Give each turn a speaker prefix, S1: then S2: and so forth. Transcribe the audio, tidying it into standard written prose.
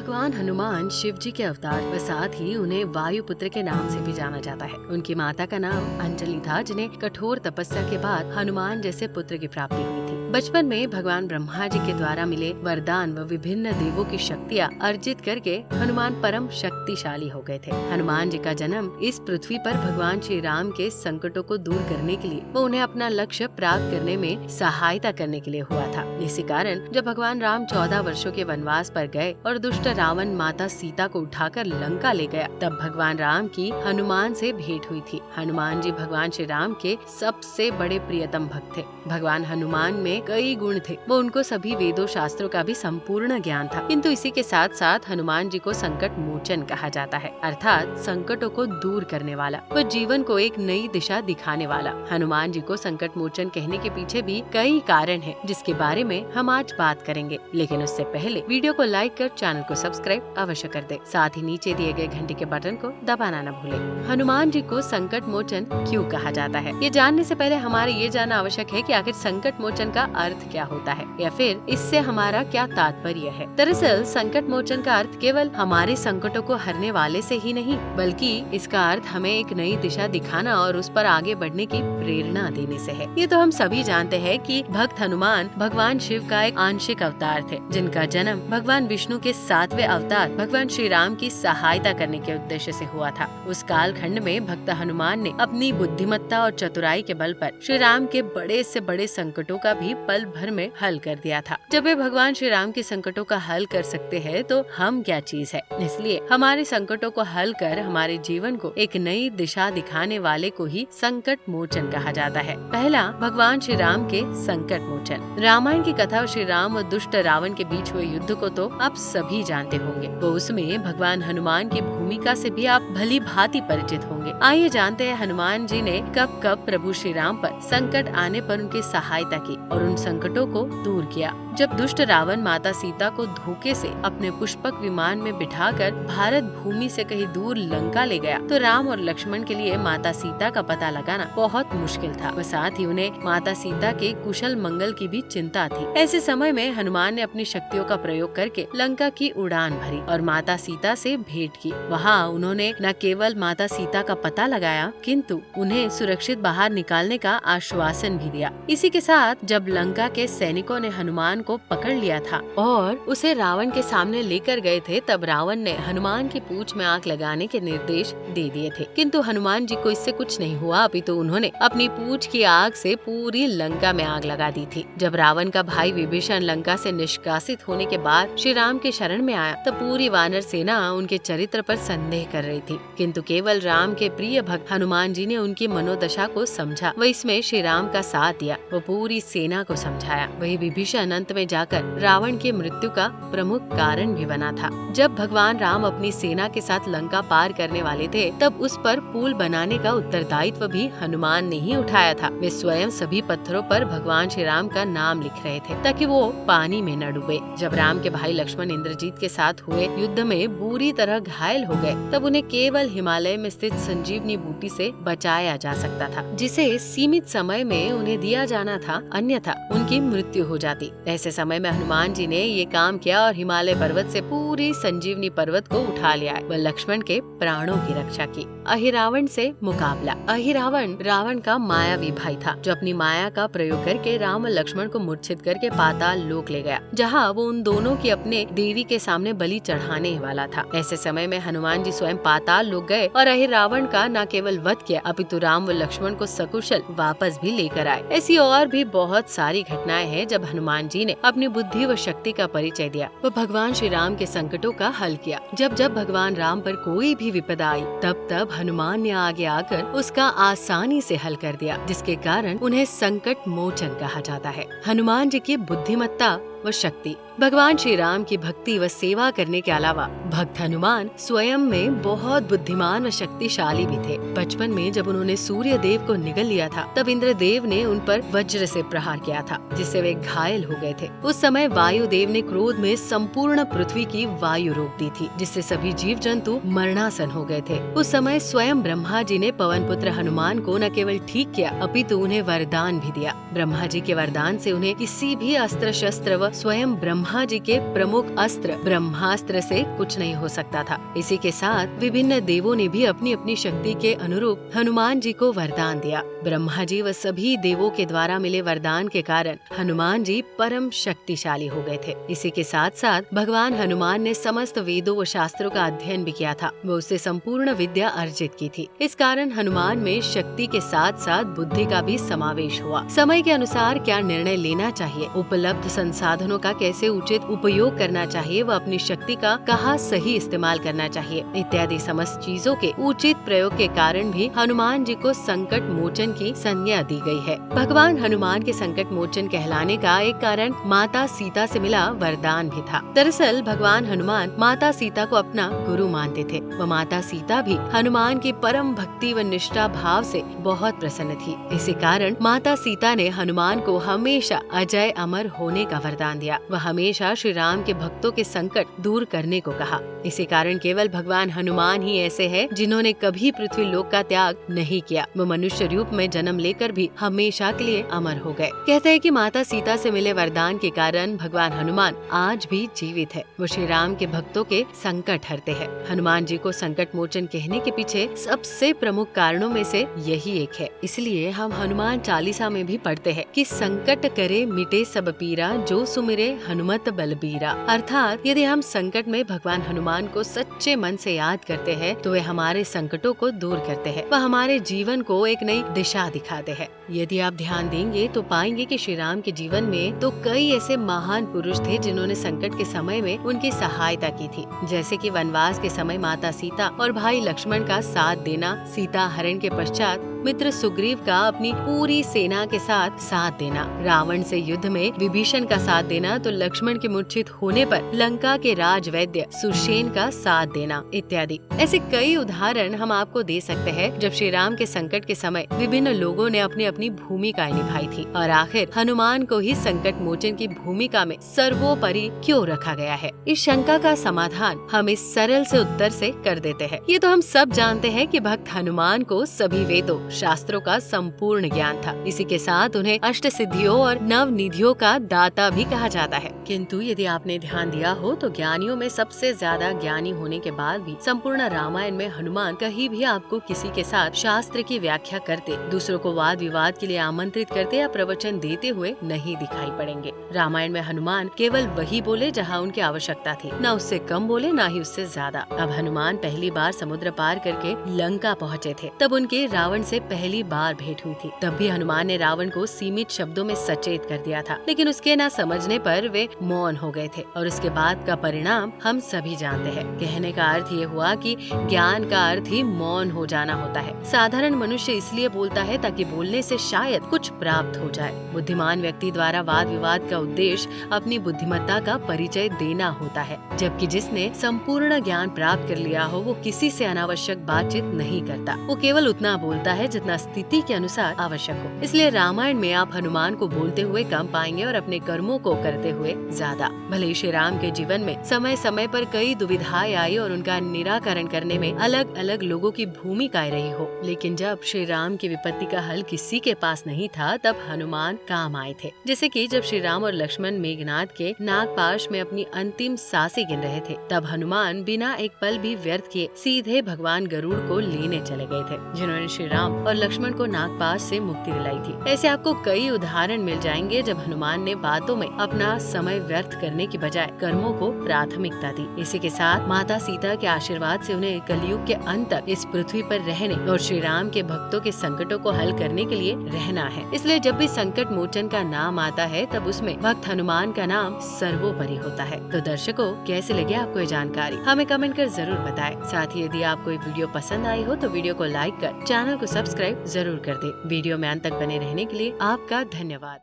S1: भगवान हनुमान शिव जी के अवतार व साथ ही उन्हें वायुपुत्र के नाम से भी जाना जाता है। उनकी माता का नाम अंजलि था, जिन्हें कठोर तपस्या के बाद हनुमान जैसे पुत्र की प्राप्ति हुई थी। बचपन में भगवान ब्रह्मा जी के द्वारा मिले वरदान व विभिन्न देवों की शक्तियाँ अर्जित करके हनुमान परम शक्तिशाली हो गए थे। हनुमान जी का जन्म इस पृथ्वी पर भगवान श्री राम के संकटों को दूर करने के लिए व उन्हें अपना लक्ष्य प्राप्त करने में सहायता करने के लिए हुआ था। इसी कारण जब भगवान राम 14 वर्षों के वनवास पर गए और दुष्ट रावण माता सीता को उठाकर लंका ले गया, तब भगवान राम की हनुमान से भेंट हुई थी। हनुमान जी भगवान श्री राम के सबसे बड़े प्रियतम भक्त थे। भगवान हनुमान में कई गुण थे, वो उनको सभी वेदों शास्त्रों का भी संपूर्ण ज्ञान था। किंतु इसी के साथ साथ हनुमान जी को संकट मोचन कहा जाता है, अर्थात संकटों को दूर करने वाला व जीवन को एक नई दिशा दिखाने वाला। हनुमान जी को संकट मोचन कहने के पीछे भी कई कारण हैं, जिसके बारे में हम आज बात करेंगे। लेकिन उससे पहले वीडियो को लाइक कर चैनल को सब्सक्राइब अवश्य कर दे, साथ ही नीचे दिए गए घंटे के बटन को दबाना न भूले। हनुमान जी को संकट मोचन क्यों कहा जाता है, ये जानने से पहले हमारे ये जानना आवश्यक है कि आखिर संकट मोचन का अर्थ क्या होता है या फिर इससे हमारा क्या तात्पर्य है। दरअसल संकट मोचन का अर्थ केवल हमारे संकटों को हरने वाले से ही नहीं, बल्कि इसका अर्थ हमें एक नई दिशा दिखाना और उस पर आगे बढ़ने की प्रेरणा देने से है। ये तो हम सभी जानते हैं कि भक्त हनुमान भगवान शिव का एक आंशिक अवतार थे, जिनका जन्म भगवान विष्णु के 7वें अवतार भगवान श्री राम की सहायता करने के उद्देश्य से हुआ था। उस काल खंड में भक्त हनुमान ने अपनी बुद्धिमत्ता और चतुराई के बल पर श्री राम के बड़े से बड़े संकटों का भी पल भर में हल कर दिया था। जब वे भगवान श्री राम के संकटों का हल कर सकते हैं, तो हम क्या चीज है। इसलिए हमारे संकटों को हल कर हमारे जीवन को एक नई दिशा दिखाने वाले को ही संकट मोचन कहा जाता है। पहला, भगवान श्री राम के संकट मोचन। रामायण की कथा श्री राम और दुष्ट रावण के बीच हुए युद्ध को तो आप सभी जानते होंगे, तो उसमें भगवान हनुमान की भूमिका से भी आप भली भांति परिचित होंगे। आइए जानते हैं हनुमान जी ने कब कब प्रभु श्री राम पर संकट आने पर उनकी सहायता की और उन संकटों को दूर किया। जब दुष्ट रावण माता सीता को धोखे से अपने पुष्पक विमान में बिठाकर भारत भूमि से कहीं दूर लंका ले गया, तो राम और लक्ष्मण के लिए माता सीता का पता लगाना बहुत मुश्किल था व साथ ही उन्हें माता सीता के कुशल मंगल की भी चिंता थी। ऐसे समय में हनुमान ने अपनी शक्तियों का प्रयोग करके लंका की उड़ान भरी और माता सीता से भेंट की। वहाँ उन्होंने न केवल माता सीता का पता लगाया, किंतु उन्हें सुरक्षित बाहर निकालने का आश्वासन भी दिया। इसी के साथ जब लंका के सैनिकों ने हनुमान को पकड़ लिया था और उसे रावण के सामने लेकर गए थे, तब रावण ने हनुमान की पूंछ में आग लगाने के निर्देश दे दिए थे। किंतु हनुमान जी को इससे कुछ नहीं हुआ, अभी तो उन्होंने अपनी पूंछ की आग से पूरी लंका में आग लगा दी थी। जब रावण का भाई विभीषण लंका से निष्कासित होने के बाद श्री राम के शरण में आया, तब पूरी वानर सेना उनके चरित्र पर संदेह कर रही थी। किंतु केवल राम के प्रिय भक्त हनुमान जी ने उनकी मनोदशा को समझा व इसमें श्री राम का साथ दिया। वो पूरी सेना को समझाया। वही विभीषण अंत में जाकर रावण की मृत्यु का प्रमुख कारण भी बना था। जब भगवान राम अपनी सेना के साथ लंका पार करने वाले थे, तब उस पर पुल बनाने का उत्तरदायित्व भी हनुमान ने ही उठाया था। वे स्वयं सभी पत्थरों पर भगवान श्री राम का नाम लिख रहे थे ताकि वो पानी में न डूबे। जब राम के भाई लक्ष्मण इंद्रजीत के साथ हुए युद्ध में बुरी तरह घायल हो गए, तब उन्हें केवल हिमालय में स्थित संजीवनी बूटी से बचाया जा सकता था, जिसे सीमित समय में उन्हें दिया जाना था, अन्यथा उनकी मृत्यु हो जाती। ऐसे समय में हनुमान जी ने ये काम किया और हिमालय पर्वत से पूरी संजीवनी पर्वत को उठा लिया व लक्ष्मण के प्राणों की रक्षा की। अहिरावण से मुकाबला। अहिरावण रावण का मायावी भाई था, जो अपनी माया का प्रयोग करके राम और लक्ष्मण को मूर्छित करके पाताल लोक ले गया, जहाँ वो उन दोनों की अपने देवी के सामने बलि चढ़ाने वाला था। ऐसे समय में हनुमान जी स्वयं पाताल लोक गए और अहिरावण का न केवल वध किया, अपितु राम व लक्ष्मण को सकुशल वापस भी लेकर आए। ऐसी और भी बहुत सारी घटनाएं हैं जब हनुमान जी ने अपनी बुद्धि व शक्ति का परिचय दिया व भगवान श्री राम के संकटों का हल किया। जब जब भगवान राम पर कोई भी विपदा आई, तब तब हनुमान ने आगे आकर उसका आसानी से हल कर दिया, जिसके कारण उन्हें संकट मोचन कहा जाता है। हनुमान जी की बुद्धिमत्ता व शक्ति। भगवान श्री राम की भक्ति व सेवा करने के अलावा भक्त हनुमान स्वयं में बहुत बुद्धिमान व शक्तिशाली भी थे। बचपन में जब उन्होंने सूर्य देव को निगल लिया था, तब इंद्रदेव ने उन पर वज्र से प्रहार किया था, जिससे वे घायल हो गए थे। उस समय वायुदेव ने क्रोध में संपूर्ण पृथ्वी की वायु रोक दी थी, जिससे सभी जीव जंतु मरणासन हो गए थे। उस समय स्वयं ब्रह्मा जी ने पवन पुत्र हनुमान को न केवल ठीक किया, अपितु उन्हें वरदान भी दिया। ब्रह्मा जी के वरदान से उन्हें किसी भी अस्त्र शस्त्र व स्वयं ब्रह्मा ब्रह्मा जी के प्रमुख अस्त्र ब्रह्मास्त्र से कुछ नहीं हो सकता था। इसी के साथ विभिन्न देवों ने भी अपनी अपनी शक्ति के अनुरूप हनुमान जी को वरदान दिया। ब्रह्मा जी व सभी देवों के द्वारा मिले वरदान के कारण हनुमान जी परम शक्तिशाली हो गए थे। इसी के साथ साथ भगवान हनुमान ने समस्त वेदों व शास्त्रों का अध्ययन भी किया था। वो उससे संपूर्ण विद्या अर्जित की थी। इस कारण हनुमान में शक्ति के साथ साथ बुद्धि का भी समावेश हुआ। समय के अनुसार क्या निर्णय लेना चाहिए, उपलब्ध संसाधनों का कैसे उचित उपयोग करना चाहिए व अपनी शक्ति का कहाँ सही इस्तेमाल करना चाहिए इत्यादि समस्त चीजों के उचित प्रयोग के कारण भी हनुमान जी को संकट मोचन की संज्ञा दी गई है। भगवान हनुमान के संकट मोचन कहलाने का एक कारण माता सीता से मिला वरदान भी था। दरअसल भगवान हनुमान माता सीता को अपना गुरु मानते थे व माता सीता भी हनुमान की परम भक्ति व निष्ठा भाव से बहुत प्रसन्न थी। इसी कारण माता सीता ने हनुमान को हमेशा अजय अमर होने का वरदान दिया। वह हमेशा श्री राम के भक्तों के संकट दूर करने को कहा। इसी कारण केवल भगवान हनुमान ही ऐसे हैं जिन्होंने कभी पृथ्वी लोक का त्याग नहीं किया। वो मनुष्य रूप में जन्म लेकर भी हमेशा के लिए अमर हो गए। कहते हैं कि माता सीता से मिले वरदान के कारण भगवान हनुमान आज भी जीवित है। वो श्री राम के भक्तों के संकट हरते हैं। हनुमान जी को संकट मोचन कहने के पीछे सबसे प्रमुख कारणों में से यही एक है। इसलिए हम हनुमान चालीसा में भी पढ़ते हैं कि संकट करे मिटे सब पीरा, जो सुमिरे हनुमत बलबीरा। अर्थात यदि हम संकट में भगवान हनुमान को सच्चे मन से याद करते हैं तो वे हमारे संकटों को दूर करते हैं, वह हमारे जीवन को एक नई दिशा दिखाते हैं। यदि आप ध्यान देंगे तो पाएंगे कि श्री राम के जीवन में तो कई ऐसे महान पुरुष थे जिन्होंने संकट के समय में उनकी सहायता की थी। जैसे कि वनवास के समय माता सीता और भाई लक्ष्मण का साथ देना, सीता हरण के पश्चात मित्र सुग्रीव का अपनी पूरी सेना के साथ देना, रावण से युद्ध में विभीषण का साथ देना तो लक्ष्मण के मूर्छित होने पर लंका के राजवैद्य सुषेण का साथ देना इत्यादि। ऐसे कई उदाहरण हम आपको दे सकते हैं जब श्री राम के संकट के समय विभिन्न लोगों ने अपनी अपनी भूमिकाएं निभाई थी और आखिर हनुमान को ही संकट मोचन की भूमिका में सर्वोपरि क्यों रखा गया है। इस शंका का समाधान हम इस सरल से उत्तर से कर देते हैं। ये तो हम सब जानते हैं कि भक्त हनुमान को सभी वेदों शास्त्रों का संपूर्ण ज्ञान था। इसी के साथ उन्हें अष्ट सिद्धियों और नव निधियों का दाता भी कहा जाता है। किंतु यदि आपने ध्यान दिया हो तो ज्ञानियों में सबसे ज्यादा ज्ञानी होने के बाद भी संपूर्ण रामायण में हनुमान कहीं भी आपको किसी के साथ शास्त्र की व्याख्या करते, दूसरों को वाद विवाद के लिए आमंत्रित करते या प्रवचन देते हुए नहीं दिखाई पड़ेंगे। रामायण में हनुमान केवल वही बोले जहाँ उनकी आवश्यकता थी, न उससे कम बोले न ही उससे ज्यादा। अब हनुमान पहली बार समुद्र पार करके लंका पहुँचे थे, तब उनके रावण से पहली बार भेंट हुई थी। तब भी हनुमान ने रावण को सीमित शब्दों में सचेत कर दिया था, लेकिन उसके न समझने पर वे मौन हो गए थे और उसके बाद का परिणाम हम सभी जानते हैं। कहने का अर्थ ये हुआ कि ज्ञान का अर्थ ही मौन हो जाना होता है। साधारण मनुष्य इसलिए बोलता है ताकि बोलने से शायद कुछ प्राप्त हो जाए। बुद्धिमान व्यक्ति द्वारा वाद विवाद का उद्देश्य अपनी बुद्धिमत्ता का परिचय देना होता है, जबकि जिसने संपूर्ण ज्ञान प्राप्त कर लिया हो वो किसी से अनावश्यक बातचीत नहीं करता। वो केवल उतना बोलता है जितना स्थिति के अनुसार आवश्यक हो। इसलिए रामायण में आप हनुमान को बोलते हुए कम पाएंगे और अपने कर्मों को करते हुए ज्यादा। भले श्री राम के जीवन में समय समय पर कई दुविधाएं आई और उनका निराकरण करने में अलग अलग लोगों की भूमिकाएं रही हो, लेकिन जब श्री राम की विपत्ति का हल किसी के पास नहीं था तब हनुमान काम आए थे। जैसे कि जब श्री राम और लक्ष्मण मेघनाद के नागपाश में अपनी अंतिम सांसें गिन रहे थे, तब हनुमान बिना एक पल भी व्यर्थ किए सीधे भगवान गरुड़ को लेने चले गए थे, जिन्होंने श्री राम और लक्ष्मण को नागपाश से मुक्ति दिलाई थी। ऐसे आपको कई उदाहरण मिल जाएंगे जब हनुमान ने बातों में अपना समय व्यर्थ करने की बजाय कर्मों को प्राथमिकता दी। इसी के साथ माता सीता के आशीर्वाद से उन्हें कलयुग के अंत तक इस पृथ्वी पर रहने और श्री राम के भक्तों के संकटों को हल करने के लिए रहना है। इसलिए जब भी संकट मोचन का नाम आता है तब उसमें भक्त हनुमान का नाम सर्वोपरि होता है। तो दर्शकों, कैसे लगे आपको ये जानकारी हमें कमेंट कर जरूर बताएं। साथ ही यदि आपको ये वीडियो पसंद आई हो तो वीडियो को लाइक कर चैनल को सब्सक्राइब जरूर कर दे। वीडियो में अंत तक बने रहने के लिए आपका धन्यवाद।